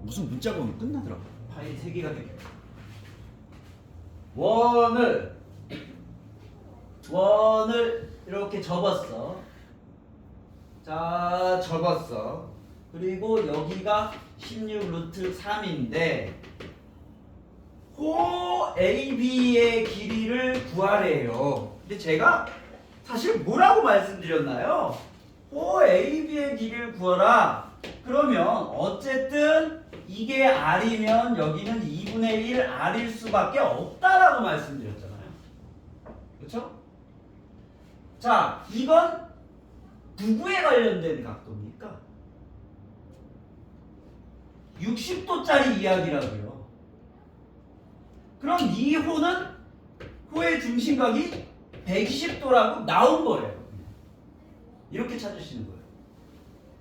무슨 문자가 오늘 끝나더라고. 파일 3개가 되겠다. 원을 이렇게 접었어. 자, 접었어. 그리고 여기가 16 루트 3인데 호 AB의 길이를 구하래요. 근데 제가 사실 뭐라고 말씀드렸나요? 호 AB의 길이를 구하라. 그러면 어쨌든 이게 R이면 여기는 2분의 1 R일 수밖에 없다라고 말씀드렸잖아요. 그렇죠? 자, 이건 누구에 관련된 각도입니까? 60도짜리 이야기라고요. 그럼 이 호는 호의 중심각이 120도라고 나온 거예요. 이렇게 찾으시는 거예요.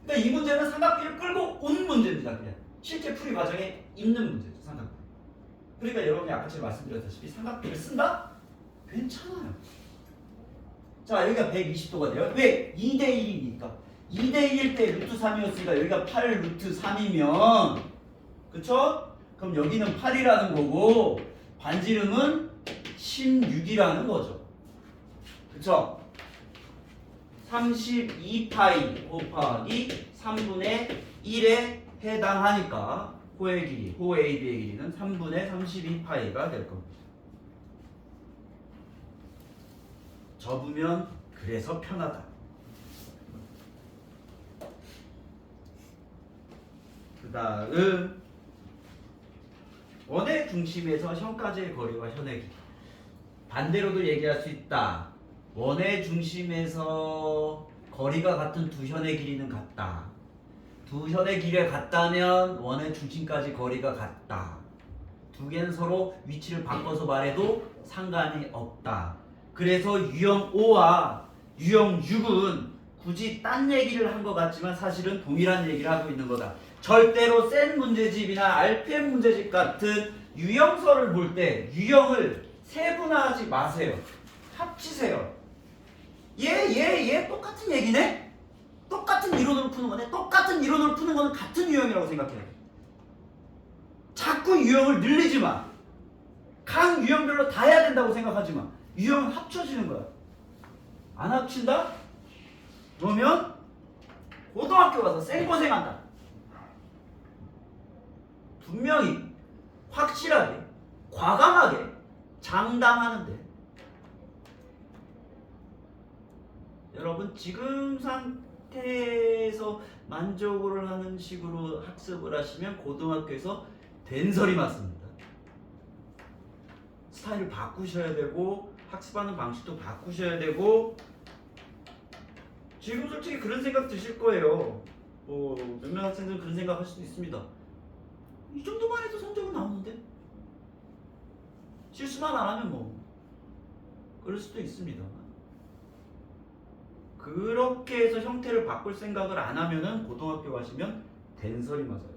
그러니까 이 문제는 삼각비를 끌고 온 문제입니다. 그냥 실제 풀이 과정에 있는 문제죠. 삼각비. 그러니까 여러분이 아까처럼 말씀드렸다시피 삼각비를 쓴다? 괜찮아요. 자, 여기가 120도가 돼요. 왜? 2대 1이니까. 2대 1일 때 루트 3이었으니까 여기가 8 루트 3이면 그쵸? 그럼 여기는 8이라는 거고 반지름은 16이라는 거죠. 그쵸? 32파이 곱하기 3분의 1에 해당하니까 호의 길이, 호 AB의 길이는 3분의 32파이가 될 겁니다. 접으면 그래서 편하다. 그 다음 원의 중심에서 현까지의 거리와 현의 길이. 반대로도 얘기할 수 있다. 원의 중심에서 거리가 같은 두 현의 길이는 같다. 두 현의 길이가 같다면 원의 중심까지 거리가 같다. 두 개는 서로 위치를 바꿔서 말해도 상관이 없다. 그래서 유형 5와 유형 6은 굳이 딴 얘기를 한 것 같지만 사실은 동일한 얘기를 하고 있는 거다. 절대로 센 문제집이나 RPM 문제집 같은 유형서를 볼 때 유형을 세분화하지 마세요. 합치세요. 얘 똑같은 얘기네? 똑같은 이론으로 푸는 거네? 똑같은 이론으로 푸는 거는 같은 유형이라고 생각해야 돼. 자꾸 유형을 늘리지 마. 각 유형별로 다 해야 된다고 생각하지 마. 유형은 합쳐지는 거야. 안 합친다? 그러면 고등학교 가서 생고생한다. 분명히 확실하게 과감하게 장담하는데 여러분 지금 상태에서 만족을 하는 식으로 학습을 하시면 고등학교에서 된설이 맞습니다. 스타일을 바꾸셔야 되고 학습하는 방식도 바꾸셔야 되고 지금 솔직히 그런 생각 드실 거예요. 몇몇 학생들은 그런 생각 할 수도 있습니다. 이 정도만 해도 성적은 나오는데 실수만 안 하면 뭐 그럴 수도 있습니다. 그렇게 해서 형태를 바꿀 생각을 안 하면은 고등학교 가시면 된설이 맞아요.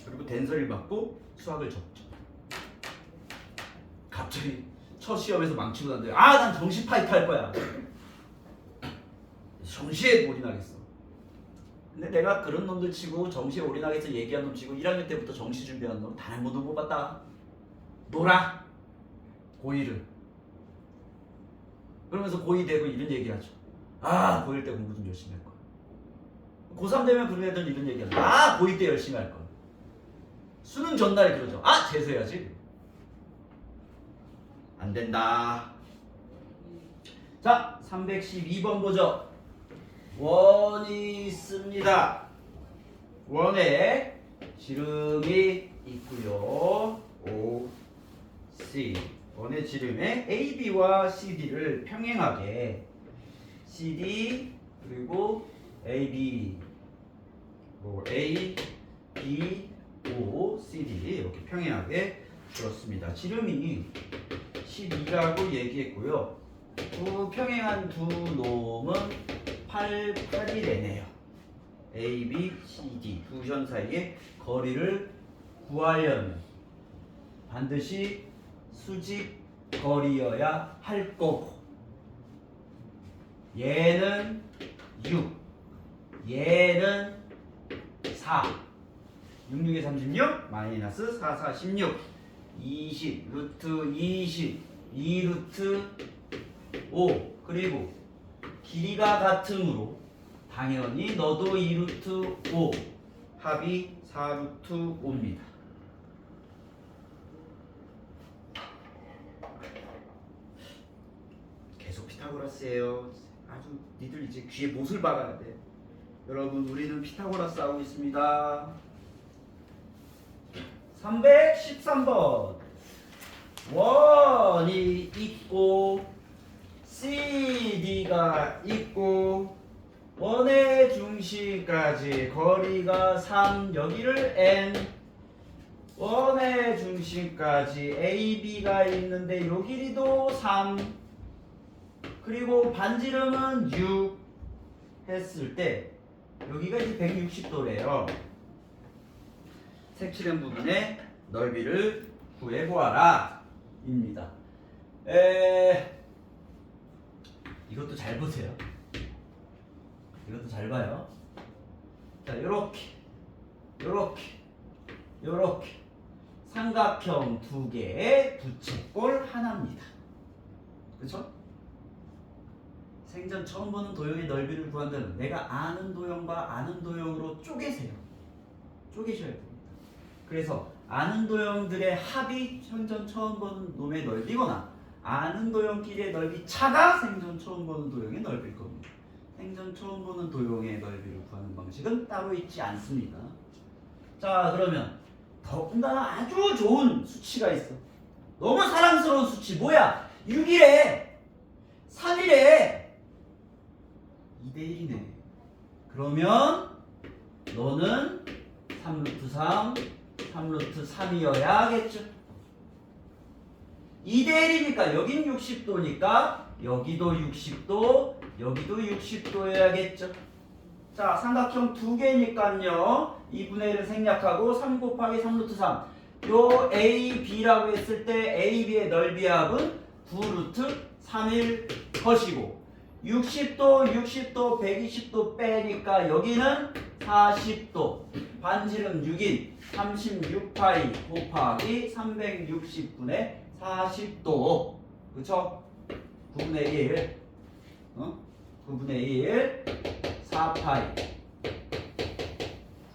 그리고 된설이 맞고 수학을 접죠. 갑자기 첫 시험에서 망치고 난데 난 정시 파이트 할 거야. 정시에 올인하겠어. 근데 내가 그런 놈들 치고 정시에 올인하겠어 얘기한 놈 치고 1학년 때부터 정시 준비한 놈 단 한 번도 못 봤다. 놀아. 고1을. 그러면서 고2 되고 이런 얘기하죠. 고1 때 공부 좀 열심히 할 거야. 고3 되면 그런 애들 이런 얘기하죠. 고2 때 열심히 할 거야. 수능 전날에 그러죠. 재수해야지. 안 된다. 자, 312번 보죠. 원이 있습니다. 원에 지름이 있고요. OC. 원의 지름에 AB와 CD를 평행하게 CD 그리고 AB A, B, O, CD 이렇게 평행하게 주었습니다. 지름이 12라고 얘기했고요. 두 평행한 두 놈은 8, 8이 되네요. A, B, C, D 두 현 사이의 거리를 구하려면 반드시 수직 거리여야 할 거고 얘는 6, 얘는 4 66에 36 마이너스 4, 4, 16 20 루트 20 2 루트 5 그리고 길이가 같으므로 당연히 너도 2 루트 5 합이 4 루트 5입니다. 계속 피타고라스예요. 아주 니들 이제 귀에 못을 박아야 돼. 여러분 우리는 피타고라스 하고 있습니다. 313번 원이 있고 CD가 있고 원의 중심까지 거리가 3 여기를 N 원의 중심까지 AB가 있는데 요 길이도 3 그리고 반지름은 6 했을 때 여기가 이제 160도래요. 색칠한 부분의 넓이를 구해보아라 입니다. 이것도 잘 보세요. 이것도 잘 봐요. 자, 요렇게 삼각형 두 개의 부채꼴 하나입니다. 그쵸? 생전 처음 보는 도형의 넓이를 구한다면 내가 아는 도형과 아는 도형으로 쪼개세요. 쪼개셔야 됩니다. 그래서 아는 도형들의 합이 생전 처음 보는 놈의 넓이거나 아는 도형끼리의 넓이 차가 생전 처음 보는 도형의 넓이일 겁니다. 생전 처음 보는 도형의 넓이를 구하는 방식은 따로 있지 않습니다. 자, 그러면 더군다나 아주 좋은 수치가 있어. 너무 사랑스러운 수치 뭐야? 6이래 3이래 2대1이네. 그러면 너는 3루트 3 3루트 3이어야겠죠. 2대1이니까 여긴 60도니까 여기도 60도 여기도 60도여야겠죠. 자, 삼각형 두 개니까요 2분의 1을 생략하고 3 곱하기 3루트 3 요 A, B라고 했을 때 A, B의 넓이 합은 9루트 3일 것이고 60도 120도 빼니까 여기는 40도 반지름 6인 36파이 곱하기 360분의 40도 그쵸? 9분의 1 9분의 1 4파이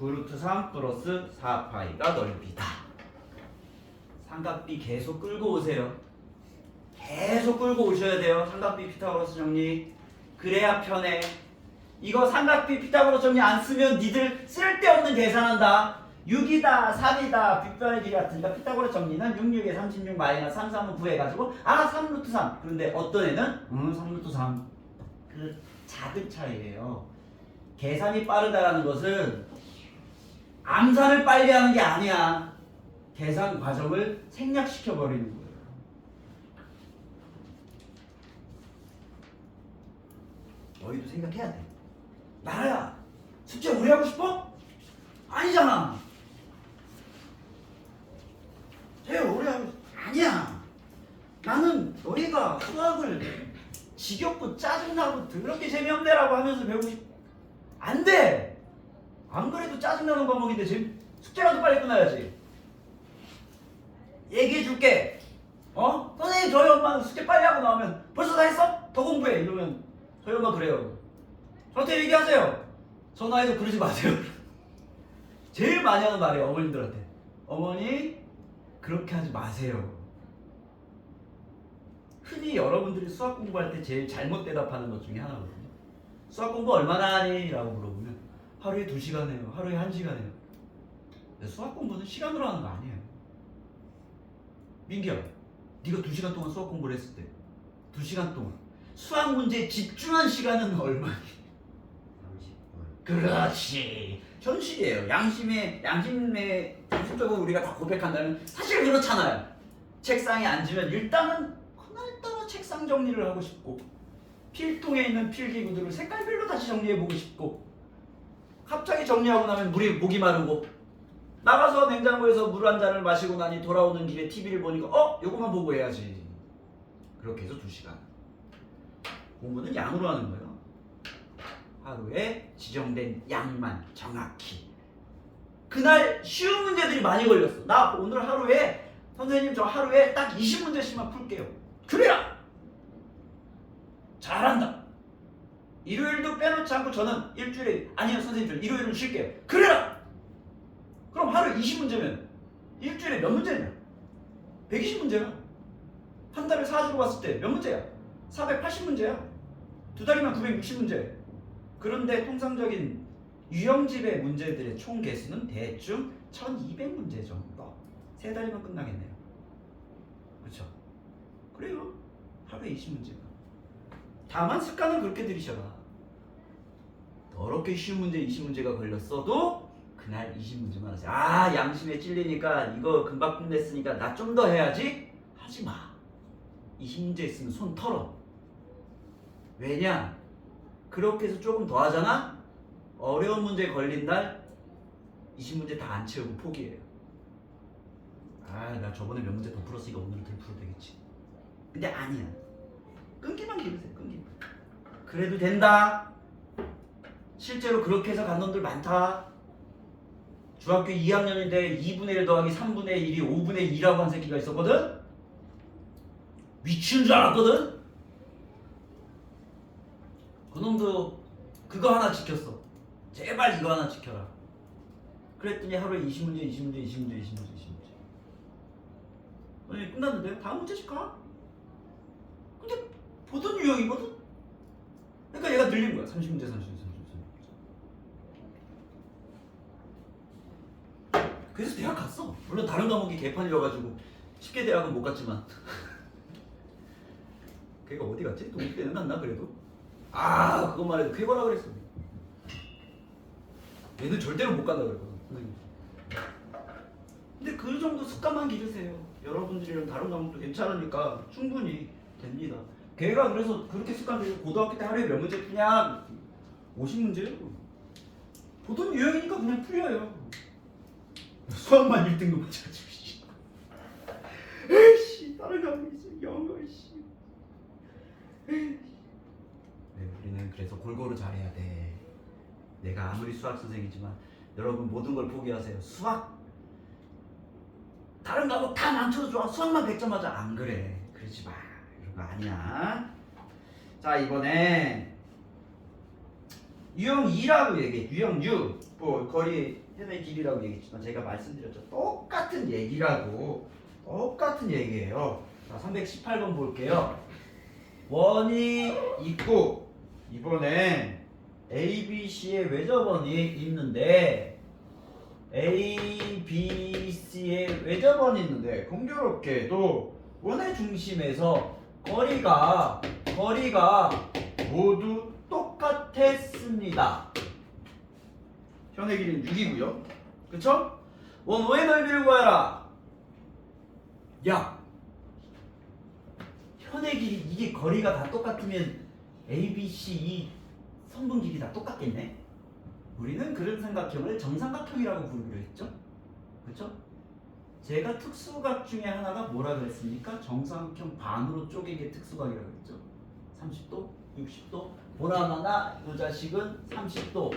9루트 3 플러스 4파이가 넓이다. 삼각비 계속 끌고 오세요. 계속 끌고 오셔야 돼요. 삼각비 피타고라스 정리. 그래야 편해. 이거 삼각비 피타고라스 정리 안 쓰면 니들 쓸데없는 계산한다. 6이다 3이다 빗변의 길이 같으니까 피타고라스 정리는 66에 36 마이너스 3, 3은 9 해가지고 3루트 3. 그런데 어떤 애는 3루트 3. 그 작은 차이예요. 계산이 빠르다라는 것은 암산을 빨리 하는 게 아니야. 계산 과정을 생략시켜 버리는 거예요. 너희도 생각해야 돼. 나라야, 숙제 오래 하고 싶어? 아니잖아. 제일 오래 하고 아니야. 나는 너희가 수학을 지겹고 짜증나고 더럽게 재미없네라고 하면서 배우고 싶어. 안 돼. 안 그래도 짜증나는 과목인데 지금 숙제라도 빨리 끝나야지. 얘기해 줄게. 선생님 저희 엄마는 숙제 빨리 하고 나오면 벌써 다 했어? 더 공부해. 이러면 저희 엄마 그래요. 저한테 얘기하세요. 전화해서 그러지 마세요. 제일 많이 하는 말이에요. 어머님들한테. 어머니 그렇게 하지 마세요. 흔히 여러분들이 수학 공부할 때 제일 잘못 대답하는 것 중에 하나거든요. 수학 공부 얼마나 하니? 라고 물어보면 하루에 2시간 해요. 하루에 1시간 해요. 근데 수학 공부는 시간으로 하는 거 아니에요. 민기야, 네가 2시간 동안 수학 공부를 했을 때 2시간 동안 수학 문제에 집중한 시간은 얼마니? 30분. 그렇지. 현실이에요. 양심에 양심적으로 우리가 다 고백한다면 사실 그렇잖아요. 책상에 앉으면 일단은 그날따라 책상 정리를 하고 싶고 필통에 있는 필기구들을 색깔별로 다시 정리해보고 싶고 갑자기 정리하고 나면 목이 마르고 나가서 냉장고에서 물 한 잔을 마시고 나니 돌아오는 길에 TV를 보니까 요거만 보고 해야지. 그렇게 해서 2시간. 공부는 양으로 하는 거예요. 하루에 지정된 양만 정확히. 그날 쉬운 문제들이 많이 걸렸어. 나 오늘 하루에 선생님 저 하루에 딱 20문제씩만 풀게요. 그래라! 잘한다. 일요일도 빼놓지 않고 저는 일주일에 아니요 선생님 저 일요일은 쉴게요. 그래라! 그럼 하루에 20문제면 일주일에 몇 문제냐? 120문제야. 한 달에 4주로 봤을 때 몇 문제야? 480문제야. 두 달이면 960문제. 그런데 통상적인 유형집의 문제들의 총 개수는 대충 1200문제 정도. 세 달이면 끝나겠네요. 그렇죠? 그래요. 하루에 20문제가. 다만 습관은 그렇게 들이셔라. 더럽게 쉬운 문제 20문제가 걸렸어도 그날 20문제만 하세요. 아 양심에 찔리니까 이거 금방 끝냈으니까 나 좀 더 해야지. 하지마. 20문제 있으면 손 털어. 왜냐? 그렇게 해서 조금 더 하잖아? 어려운 문제 걸린 날 20문제 다 안 채우고 포기해요. 아 나 저번에 몇 문제 더 풀었으니까 오늘은 덜 풀어도 되겠지. 근데 아니야. 끈기만 기르세요. 끈기만. 그래도 된다. 실제로 그렇게 해서 간 놈들 많다. 중학교 2학년인데 2분의 1 더하기 3분의 1이 5분의 2라고 한 새끼가 있었거든? 미치는 줄 알았거든? 그놈도 그거 하나 지켰어. 제발 이거 하나 지켜라. 그랬더니 하루에 20문제. 아니 끝났는데요? 다음 문제씩 가? 근데 보던 유형이거든? 그러니까 얘가 늘린 거야. 30문제. 그래서 대학 갔어. 물론 다른 과목이 개판이어가지고 쉽게 대학은 못 갔지만 걔가 어디 갔지? 독립대는 갔나 그래도? 아 그것만 해도 쾌거라 그랬어. 얘는 절대로 못 간다 그랬거든. 근데 그 정도 습관만 기르세요. 여러분들이랑 다른 과목도 괜찮으니까 충분히 됩니다. 걔가 그래서 그렇게 습관 들이고 고등학교 때 하루에 몇 문제 푸냐? 50문제요? 보통 유형이니까 그냥 풀려요. 수학만 1등급 맞춰가지고 에이씨 다른 과목 있어 영어 씨. 네, 우리는 그래서 골고루 잘해야 돼. 내가 아무리 수학 선생이지만 여러분 모든 걸 포기하세요. 수학 다른 과목 다 망쳐도 좋아. 수학만 100점 맞아. 안 그래. 그러지 마. 이런 거 아니야. 자 이번에 유형 2라고 얘기해. 유형 6 뭐 거리 현의 길이라고 얘기했지만 제가 말씀드렸죠. 똑같은 얘기라고. 똑같은 얘기예요. 자 318번 볼게요. 원이 있고 이번에 ABC의 외접원이 있는데 ABC의 외접원이 있는데 공교롭게도 원의 중심에서 거리가 모두 똑같았습니다. 현의 길이는 6이고요. 그쵸? 원 O의 넓이를 구하라. 야 현의 길이 이게 거리가 다 똑같으면 ABC 이 성분 길이 다 똑같겠네? 우리는 그런 삼각형을 정삼각형이라고 부르기로 했죠? 그쵸? 제가 특수각 중에 하나가 뭐라 그랬습니까? 정삼각형 반으로 쪼개기 특수각이라고 했죠? 30도, 60도 보나마나 이 자식은 30도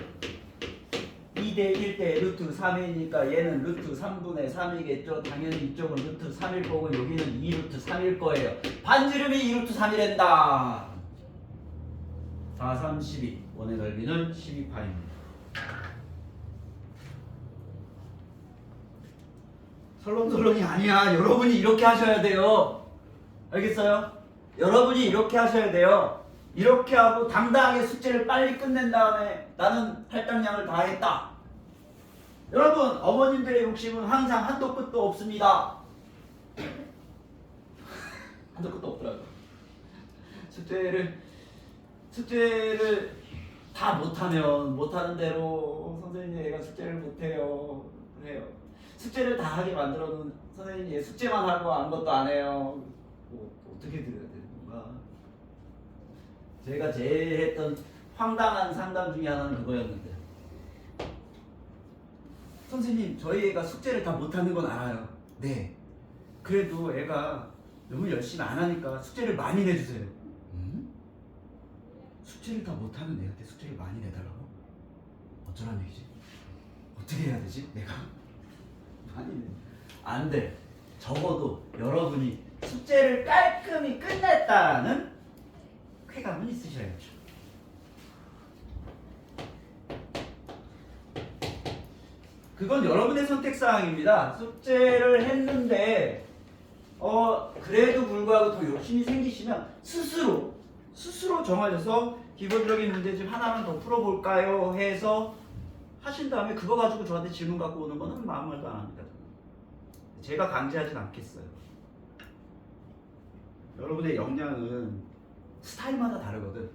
2대 1대 루트 3이니까 얘는 루트 3분의 3이겠죠? 당연히 이쪽은 루트 3일 거고 여기는 2루트 3일 거예요. 반지름이 2루트 3이란다. 4, 3, 12 원의 넓이는 12파입니다. 설렁설렁이 아니야. 여러분이 이렇게 하셔야 돼요. 알겠어요? 여러분이 이렇게 하셔야 돼요. 이렇게 하고 당당하게 숙제를 빨리 끝낸 다음에 나는 할당량을 다 했다. 여러분 어머님들의 욕심은 항상 한도 끝도 없습니다. 한도 끝도 없더라고요. 숙제를 다 못하는 대로 선생님 얘가 숙제를 못해요. 그래요. 숙제를 다 하게 만들어놓은 선생님이 얘 숙제만 하고 아무것도 안 해요. 뭐 어떻게 드려야 되는 건가? 제가 제일 했던 황당한 상담 중에 하나는 그거였는데 선생님 저희 애가 숙제를 다 못하는 건 알아요. 네. 그래도 애가 너무 열심히 안 하니까 숙제를 많이 내주세요. 숙제를 다 못하는 애한테 숙제를 많이 내달라고? 어쩌란 얘기지? 어떻게 해야 되지? 내가? 아니, 안 돼. 적어도 여러분이 숙제를 깔끔히 끝냈다라는 쾌감은 있으셔야죠. 그건 여러분의 선택사항입니다. 숙제를 했는데 그래도 불구하고 더 욕심이 생기시면 스스로 정하셔서 기본적인 문제집 하나만 더 풀어볼까요? 해서 하신 다음에 그거 가지고 저한테 질문 갖고 오는 거는 아무 말도 안 합니다. 제가 강제하진 않겠어요. 여러분의 역량은 스타일마다 다르거든.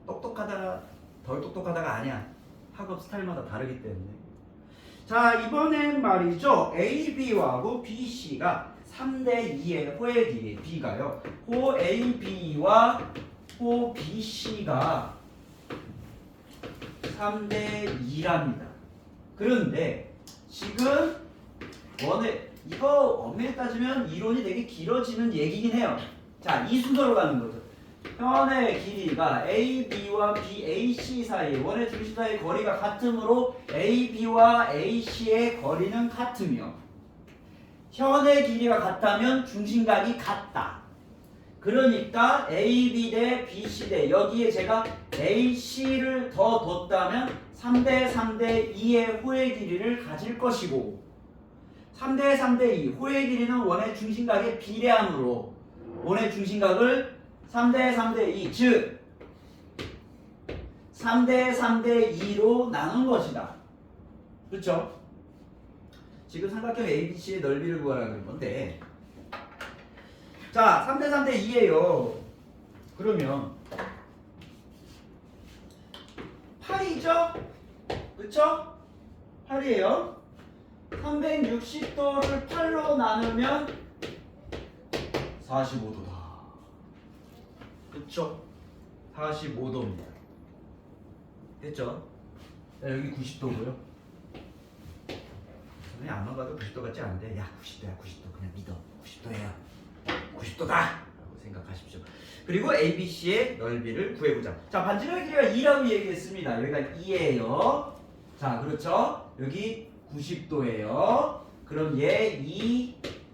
똑똑하다, 덜 똑똑하다가 아니야. 학업 스타일마다 다르기 때문에. 자, 이번엔 말이죠. A, B하고 B, C가 3대2의 호의 길이 B가요. 호 A, B와 호 B, C가 3대2랍니다. 그런데 지금 이거 엄밀히 따지면 이론이 되게 길어지는 얘기긴 해요. 자, 이 순서로 가는 거죠. 현의 길이가 AB와 BAC 사이 원의 중심 사이의 거리가 같으므로 AB와 AC의 거리는 같으며 현의 길이가 같다면 중심각이 같다. 그러니까 AB 대 BC 대 여기에 제가 AC를 더 뒀다면 3대 3대 2의 호의 길이를 가질 것이고 3대 3대 2 호의 길이는 원의 중심각의 비례함으로 원의 중심각을 3대 3대 2 즉 3대 3대 2로 나눈 것이다. 그렇죠? 지금 삼각형 ABC의 넓이를 구하라는 건데 자 3대 3대 2예요. 그러면 8이죠? 그쵸? 8이에요. 360도를 8로 나누면 45도다. 그쵸? 45도입니다. 됐죠? 자, 여기 90도고요. 선생님 안만 봐도 90도 같지 않은데 야 90도야 90도 그냥 믿어 90도예요 90도다 라고 생각하십시오. 그리고 ABC의 넓이를 구해보자. 자 반지름의 길이가 2라고 얘기했습니다. 여기가 2예요. 자 그렇죠? 여기 90도예요. 그럼 얘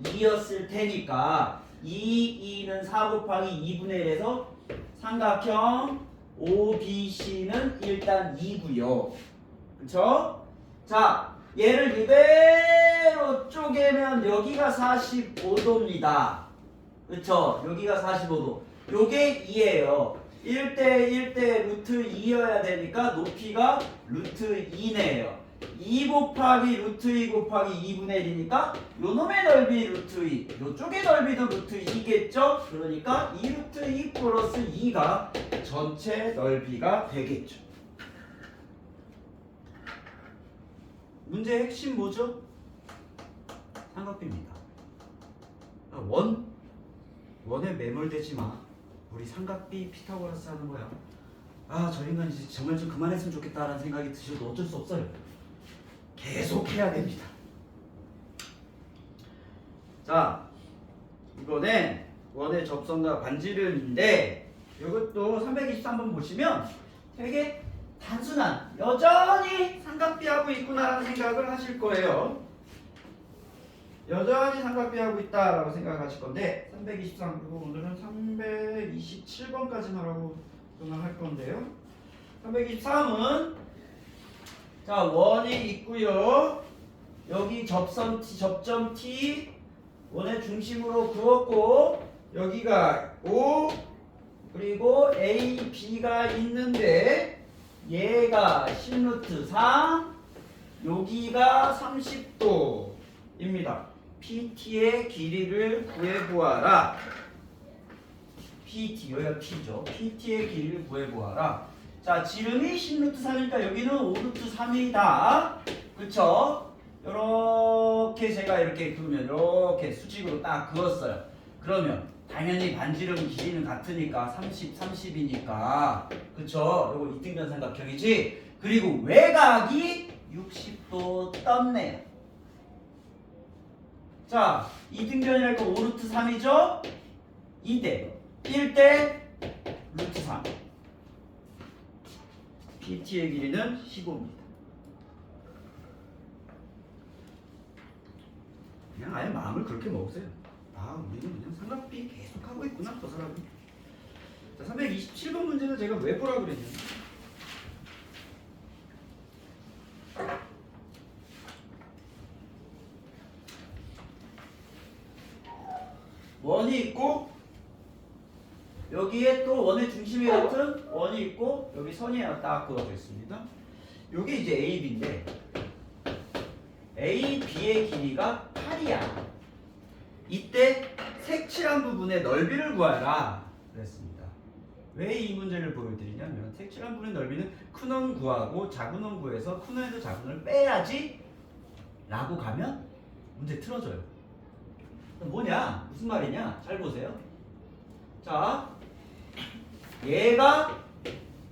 2였을 테니까 2는 4 곱하기 2분의 1에서 삼각형 OBC는 일단 2고요. 그쵸? 자 얘를 그대로 쪼개면 여기가 45도입니다. 그쵸? 여기가 45도. 요게 2예요. 1대 루트 2여야 되니까 높이가 루트 2네요. 2 곱하기 루트 2 곱하기 2분의 1이니까 요놈의 넓이 루트 2 요쪽의 넓이도 루트 2겠죠? 그러니까 2 루트 2 플러스 2가 전체 넓이가 되겠죠. 문제의 핵심 뭐죠? 삼각비입니다. 원에 매몰되지 마. 우리 삼각비 피타고라스 하는 거야. 아, 저 인간 이제 정말 좀 그만했으면 좋겠다라는 생각이 드셔도 어쩔 수 없어요. 계속 해야 됩니다. 자, 이번엔 원의 접선과 반지름인데 이것도 323번 보시면 되게 단순한 여전히 삼각비하고 있구나라는 생각을 하실 거예요. 여전히 삼각비하고 있다라고 생각하실 건데 323 그리고 오늘은 327번까지만 하고 할 건데요. 323은 자 원이 있고요. 여기 접점 T 원의 중심으로 그었고 여기가 O 그리고 A, B가 있는데 얘가 10루트 3 여기가 30도입니다. PT의 길이를 구해보아라. PT, 여기가 P죠. PT의 길이를 구해보아라. 자, 지름이 10루트 3이니까 여기는 5루트 3이다. 그쵸? 요렇게 제가 이렇게 그으면 이렇게 수직으로 딱 그었어요. 그러면 당연히 반지름 길이는 같으니까 30, 30이니까 그쵸? 요거 이등변 삼각형이지. 그리고 외곽이 60도 떴네요. 자, 이등변이랄 거 5루트 3이죠? 2대 1대 루트 3. PT의 길이는 15입니다. 그냥 아예 마음을 그렇게 먹으세요. 아, 우리는 그냥 삼각비 계속 하고 있구나, 저 사람은. 자, 327번 문제는 제가 왜 보라고 그랬냐면, 원이 있고 여기에 또 원의 중심에 같은 원이 있고 여기 선이 하나 딱 그어져 있습니다. 여기 이제 A, B인데 A, B의 길이가 8이야. 이때 색칠한 부분의 넓이를 구하라 그랬습니다. 왜 이 문제를 보여드리냐면 색칠한 부분의 넓이는 큰 원 구하고 작은 원 구해서 큰 원에서 작은 원을 빼야지 라고 가면 문제 틀어져요. 뭐냐? 무슨 말이냐? 잘 보세요. 자, 얘가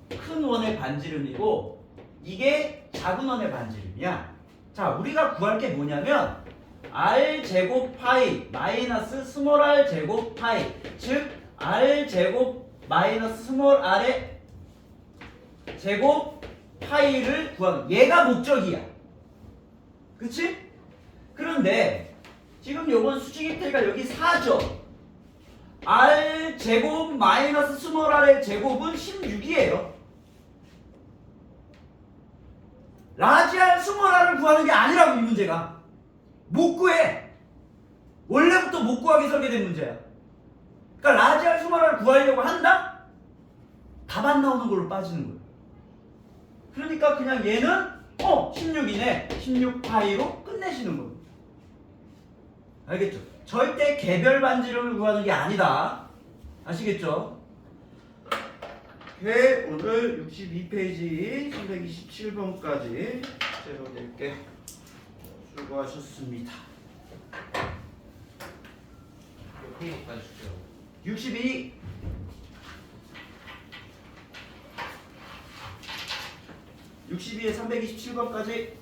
큰 원의 반지름이고 이게 작은 원의 반지름이야. 자, 우리가 구할 게 뭐냐면 r 제곱 파이 마이너스 스몰 r 제곱 파이, 즉 r 제곱 마이너스 스몰 r의 제곱 파이를 구하는, 얘가 목적이야. 그치? 그런데 지금 요번 수직입태가 여기 4죠. r 제곱 마이너스 스몰 r의 제곱은 16이에요. 라지 r 스몰 r을 구하는 게 아니라고, 이 문제가. 못 구해. 원래부터 못 구하게 설계된 문제야. 그러니까 라지 r 스몰 r을 구하려고 한다? 답 안 나오는 걸로 빠지는 거야. 그러니까 그냥 얘는 16이네. 16파이로 끝내시는 거예요. 알겠죠? 절대 개별 반지름을 구하는 게 아니다. 아시겠죠? 네, 오늘 62페이지 327번까지 제로될게 수고하셨습니다. 몇 페이지까지 줄게요? 62 62에 327번까지